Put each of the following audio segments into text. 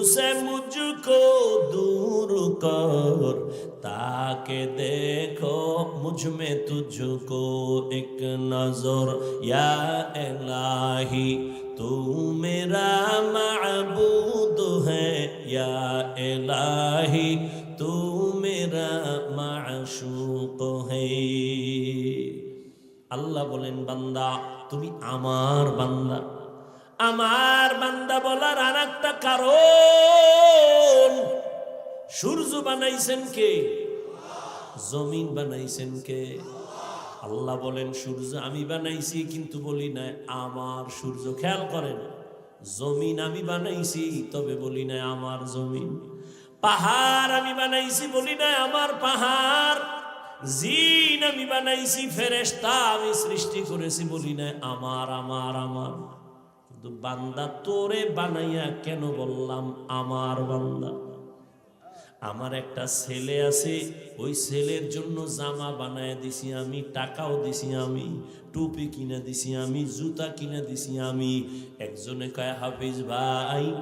से मुझको दूर कर, ताके देखो मुझ में तुझको एक नजर। या इलाही तू मेरा माबूद है, या इलाही तू मेरा माशूक है। আল্লাহ বলেন, বান্দা তুমি আমার বান্দা। আমার বান্দা বলার আর একটা কারণ, সূর্য বানাইছেন কে? জমিন বানাইছেন কে? আল্লাহ বলেন সূর্য আমি বানাইছি, কিন্তু বলি না আমার সূর্য। খেয়াল করেন, জমিন আমি বানাইছি, তবে বলি না আমার জমিন। পাহাড় আমি বানাইছি, বলি না আমার পাহাড়। জিন আমি বানাইছি, ফেরেশতা আমি সৃষ্টি করেছি, বলি না আমার আমার আমার। কিন্তু বান্দা তোরে বানাইয়া কেন বললাম আমার বান্দা? আমার একটা ছেলে আছে, ওই ছেলের জন্য জামা বানায় দিছি আমি, টাকাও দিছি আমি, টুপি কিনে দিছি আমি, জুতা কিনে দিছি আমি। একজনে কয় হাফিজ ভাই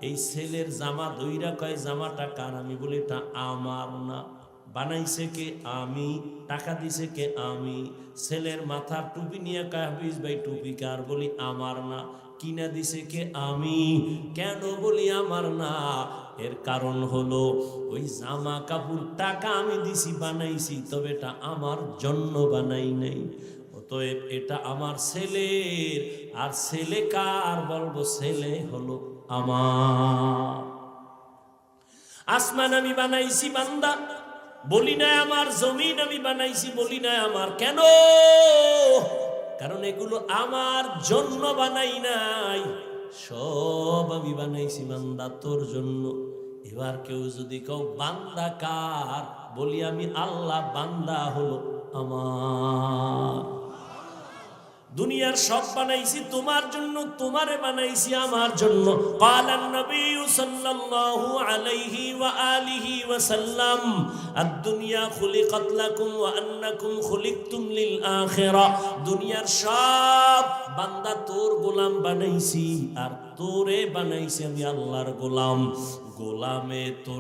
এই ছেলের জামা দইরা কয় জামাটা কার? আমি বলি এটা আমার না। বানাইছে কে? আমি। টাকা দিছে কে? আমি। ছেলের মাথার টুপি নিয়ে কয় হাফিজ ভাই টুপি কার? বলি আমার না। কিনা দিছে কে? আমি। কেন বলি আমার না? এর কারণ হলো ওই জামা কাপড় টাকা আমি দিছি, বানাইছি, তবে এটা আমার জন্য বানাই নাই। অতএব এটা আমার ছেলের। আর ছেলে কার? বলবো ছেলে হলো আমার। আসমান আমি বানাইছি বান্দা, বলি না আমার। জমিন আমি বানাইছি, বলি না আমার। কেন? কারণ এগুলো আমার জন্য বানাই নাই, সব আমি বানাইছি বান্দা তোর জন্য। এবার কেউ যদি কেউ বান্দা কার? বলি আমি আল্লাহ, বান্দা হলো আমার। দুনিয়ার সব বানাইছি তোমার জন্য, তোমারে বানাইছি আমার জন্য। ক্বালান নবী সাল্লাল্লাহু আলাইহি ওয়া আলিহি ওয়া সাল্লাম, আদ-দুনিয়া খুলিকাত লাকুম ওয়া আন্নাকুম খুলিকতুম লিল আখিরাহ। দুনিয়ার সব বান্দা তোর গোলাম বানাইছি, আর তোরে বানাইছি আমি আল্লাহর গোলাম। গোলামে তোর